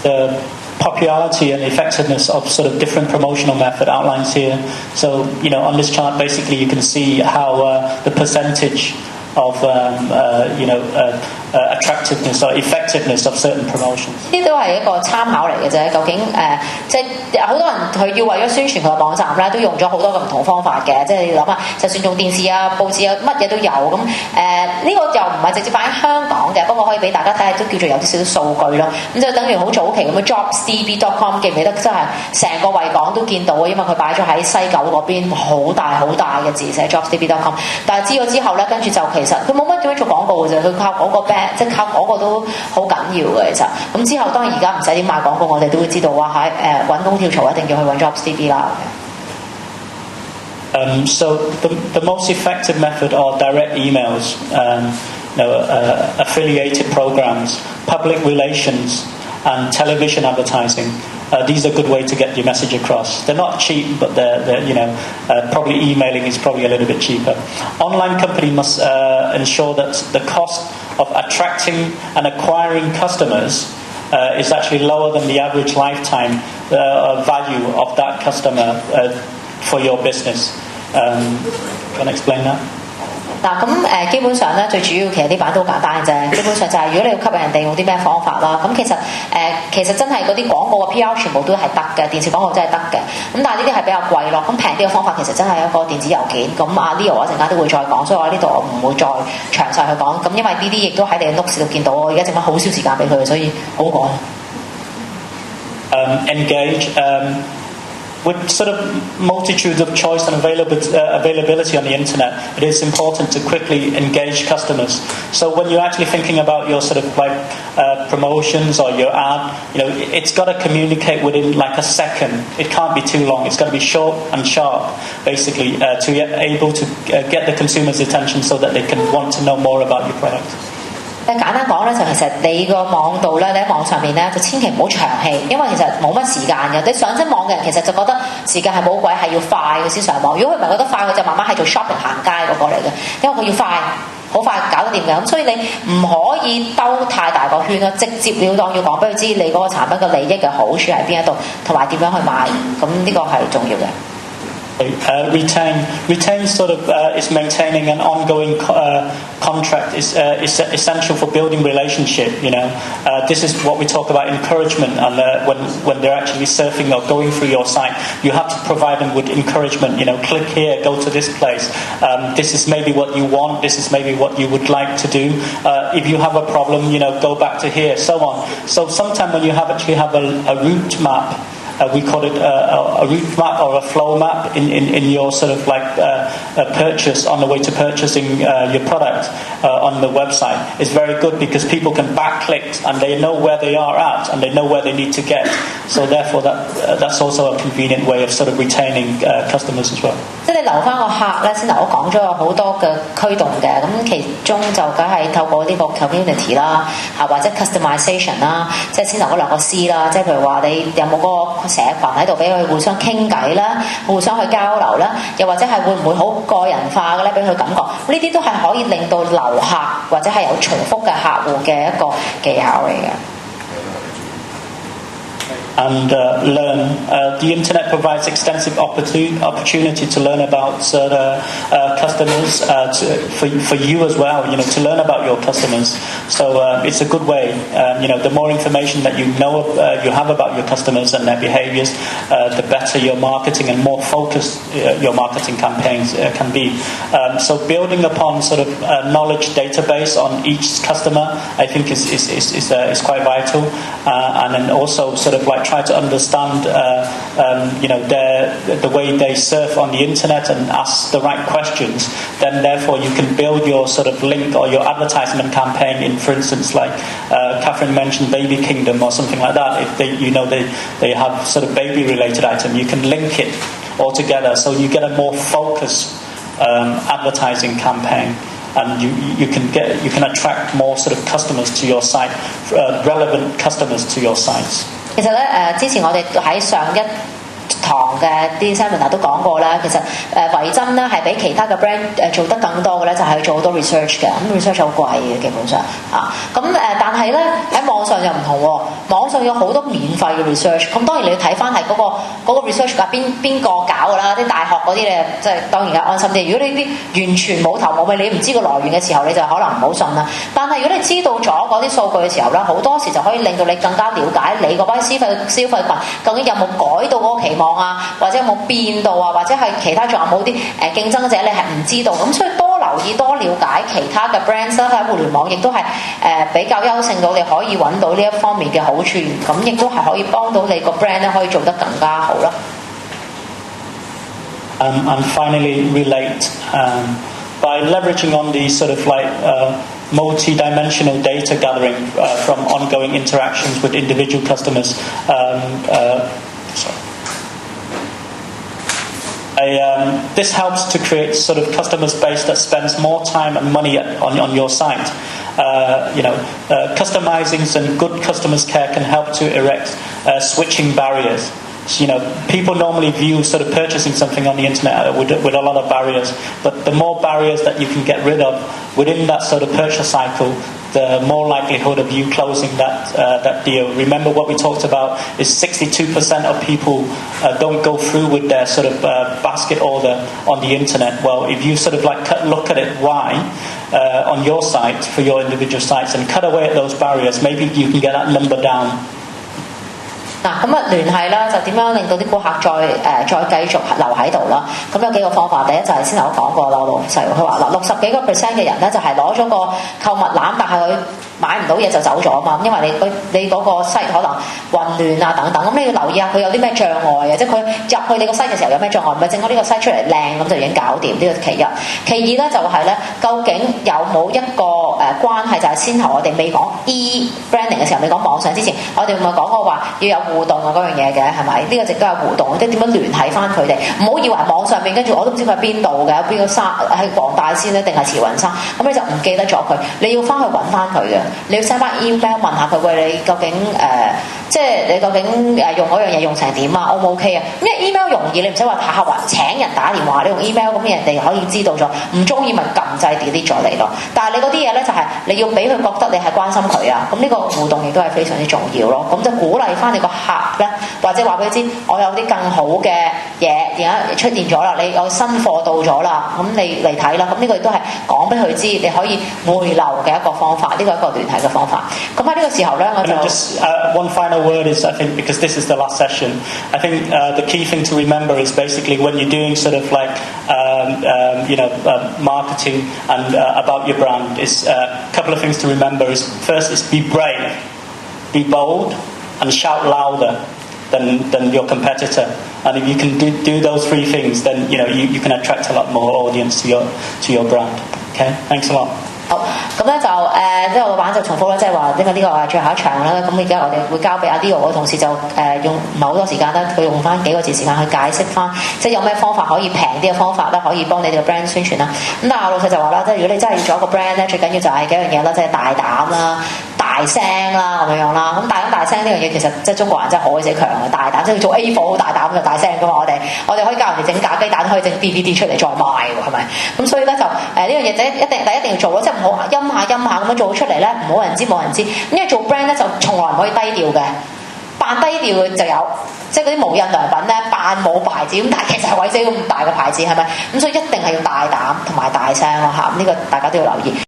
The popularity and effectiveness of sort of different promotional method outlines here. So, on this chart, basically you can see how the percentage of attractiveness or effectiveness of certain promotions. 呢都係一個參考嚟嘅啫。究竟即係好多人佢要為咗宣傳佢嘅網站咧，都用咗好多嘅唔同方法嘅。即係你諗下，就算用電視啊、報紙啊，乜嘢都有。咁呢個又唔係直接反映香港嘅，不過可以俾大家睇下，都叫做有啲少少數據咯。咁就等於好早期咁嘅 jobsdb.com 記唔記得？真係成個維港都見到啊，因為佢擺咗喺西九嗰邊，好大嘅字寫 jobsdb.com。但係知咗之後咧，跟住就其實佢冇乜點樣做廣告嘅啫，佢靠嗰個 band， 即係靠嗰個都好緊要嘅其實。咁之後當然而家唔使點賣廣告，我哋都會知道話喺揾工跳槽一定要去揾 jobsdb 啦。So the most effective method are direct emails, affiliated programs, public relations, and television advertising. These are a good way to get your message across. They're not cheap, but they're probably emailing is probably a little bit cheaper. Online company must ensure that the cost of attracting and acquiring customers is actually lower than the average lifetime value of that customer for your business. Can I explain that? 嗱咁基本上咧，最主要其實啲版都好簡單嘅啫。基本上就係如果你要吸引人哋用啲咩方法啦，咁其實真係嗰啲廣告嘅 PR 全部都係得嘅，電視廣告真係得嘅。咁但係呢啲係比較貴咯。咁平啲嘅方法其實真係一個電子郵件。咁阿 Leo 一陣間都會再講，所以我呢度我唔會再詳細去講。咁因為呢啲亦都喺你嘅 notes 度見到，我而家剩翻好少時間俾佢，所以好講。Engage. With sort of multitudes of choice and availability on the internet, it is important to quickly engage customers. So when you're actually thinking about your sort of like promotions or your ad, it's got to communicate within like a second. It can't be too long. It's got to be short and sharp, basically, to be able to get the consumer's attention so that they can want to know more about your product. 簡單講咧，就其實你個網度咧，你喺網上面咧，就千祈唔好長氣，因為其實冇乜時間嘅。你上真網嘅人其實就覺得時間係冇鬼，係要快佢先上網。如果佢唔係覺得快，佢就慢慢係做 shopping 行街嗰個嚟嘅，因為佢要快，好快搞得掂嘅。咁所以你唔可以兜太大個圈咯，直接了當要講俾佢知你嗰個產品嘅利益嘅好處喺邊一度，同埋點樣去買。咁呢個係重要嘅。Retain sort of is maintaining an ongoing contract is essential for building relationship. This is what we talk about encouragement, and when they're actually surfing or going through your site, you have to provide them with encouragement. Click here, go to this place. This is maybe what you want. This is maybe what you would like to do. If you have a problem, go back to here, so on. So sometimes when you actually have a route map. We call it a route map or a flow map in your sort of like purchase on the way to purchasing your product on the website. It's very good because people can backclick and they know where they are at and they know where they need to get. So therefore that's also a convenient way of sort of retaining customers as well. 即係你留翻個客咧，先頭我講咗有好多嘅驅動嘅，咁其中就梗係透過呢個 community 啦，或者 customization 啦，即係先頭嗰兩個 C 啦，即係譬如話你有冇嗰個社群喺度俾佢互相傾偈啦，互相去交流啦，又或者係會唔會好個人化嘅咧，俾佢感覺，呢啲都係可以令到留客或者係有重複嘅客戶嘅一個技巧嚟嘅。And learn. The internet provides extensive opportunity to learn about customers for you as well. To learn about your customers. So it's a good way. The more information that you have about your customers and their behaviors, the better your marketing and more focused your marketing campaigns can be. So building upon sort of knowledge database on each customer, I think is quite vital. And then also sort of like try to understand the way they surf on the internet and ask the right questions, then therefore you can build your sort of link or your advertisement campaign in, for instance, like Catherine mentioned Baby Kingdom or something like that. If they have sort of baby related item, you can link it all together so you get a more focused advertising campaign. And you can attract more sort of customers to your site, relevant customers to your sites. 其實咧之前我哋喺上一堂嘅啲 seminar 都講過啦，其實維珍咧係比其他嘅 brand 做得更多嘅咧，就係去做好多 research 嘅，咁 research 好貴嘅基本上啊，咁但係咧喺網上又唔同喎，網上有好多免費嘅 research， 咁當然你要睇翻係嗰個 research 㗎邊個搞㗎啦，啲大學嗰啲咧即係當然係安心啲。如果你啲完全冇頭冇尾，你唔知個來源嘅時候，你就可能唔好信啦。但係如果你知道咗嗰啲數據嘅時候咧，好多時就可以令到你更加了解你嗰班消費群究竟有冇改到嗰個期望啊，或者有冇變到啊，或者係其他仲有冇啲競爭者你係唔知道，咁所以多留意多了解其他嘅 brands 啦，喺互聯網亦都係比較優勝到你可以揾到呢一方面嘅好處，咁亦都係可以幫到你個 brand 咧可以做得更加好啦。And finally relate by leveraging on the sort of like multi-dimensional data gathering from ongoing interactions with individual customers. This helps to create sort of customers base that spends more time and money on your site. Customizing some good customers care can help to erect switching barriers. So, people normally view sort of purchasing something on the internet with a lot of barriers, but the more barriers that you can get rid of within that sort of purchase cycle, the more likelihood of you closing that deal. Remember what we talked about is 62% of people don't go through with their sort of basket order on the internet. Well, if you sort of like look at it why on your site for your individual sites and cut away at those barriers, maybe you can get that number down. 嗱，咁聯繫啦，就點樣令到啲顧客再繼續留喺度啦？咁有幾個方法，第一就係先頭我講過啦，老細佢話嗱，60幾個%嘅人咧就係攞咗個購物籃，但係佢買唔到嘢就走咗啊嘛，因為你嗰個 site 可能混亂啊等等，咁你要留意下佢有啲咩障礙啊，即係佢入去你個 site 嘅時候有咩障礙，唔係整咗呢個 site 出嚟靚咁就已經搞掂，呢個其一。其二咧就係咧，究竟有冇一個關係，就係先頭我哋未講 e-branding 嘅時候，未講網上之前，我哋咪講過話要有互動啊嗰樣嘢嘅，係咪？呢個值得有互動，即係點樣聯繫翻佢哋？唔好以為網上邊跟住我都唔知佢喺邊度嘅，邊個山係黃大仙咧定係慈雲山，咁你就唔記得咗佢，你要翻去揾翻佢嘅，你要 send 翻 email 問下佢，喂，你究竟即係你究竟用嗰樣嘢用成點啊 ？O 唔 OK 啊？因為 email 容易，你唔使話客戶請人打電話，你用 email 咁人哋可以知道咗，唔中意咪撳掣 delete 咗你咯。但係你嗰啲嘢咧就係你要俾佢覺得你係關心佢啊，咁呢個互動亦都係非常之重要咯。咁就鼓勵翻你個客咧，或者話俾佢知，我有啲更好嘅嘢而家出現咗啦，你有新貨到咗啦，咁你嚟睇啦。咁呢個亦都係講俾佢知，你可以回流嘅一個方法，呢個係一個聯繫嘅方法。咁喺呢個時候咧，我就 just one final word is I think because this is the last session, I think the key thing to remember is basically when you're doing sort of like marketing and about your brand is a couple of things to remember is first is be brave, be bold, and shout louder than your competitor. And if you can do those three things, then you can attract a lot more audience to your brand. Okay, thanks a lot. 好，咁咧就即係我老闆就重複啦，即係話因為呢個係最後一場啦，咁而家我哋會交俾阿 Diep 嘅同事就用唔係好多時間啦，佢用翻幾個字時間去解釋翻，即係有咩方法可以平啲嘅方法啦，可以幫你哋嘅 brand 宣傳啦。咁但係我老細就話啦，即係如果你真係要做一個 brand 咧，最緊要就係幾樣嘢啦，即係大膽啦、大聲啦咁樣啦。咁大聲呢樣嘢其實即係中國人真係好鬼死強嘅，大膽即係做 A 貨好大膽就大聲噶嘛，我哋可以教人哋整假雞蛋，可以整 DVD 出嚟再賣喎，係咪？咁所以咧就呢樣嘢一定要做咯，即係唔好陰下咁樣做出嚟咧，唔好人知冇人知。因為做 brand 咧就從來唔可以低調嘅，扮低調嘅就有，即係嗰啲無印良品咧扮冇牌子咁，但係其實係鬼死咁大個牌子係咪？咁所以一定係要大膽同埋大聲咯嚇，呢個大家都要留意。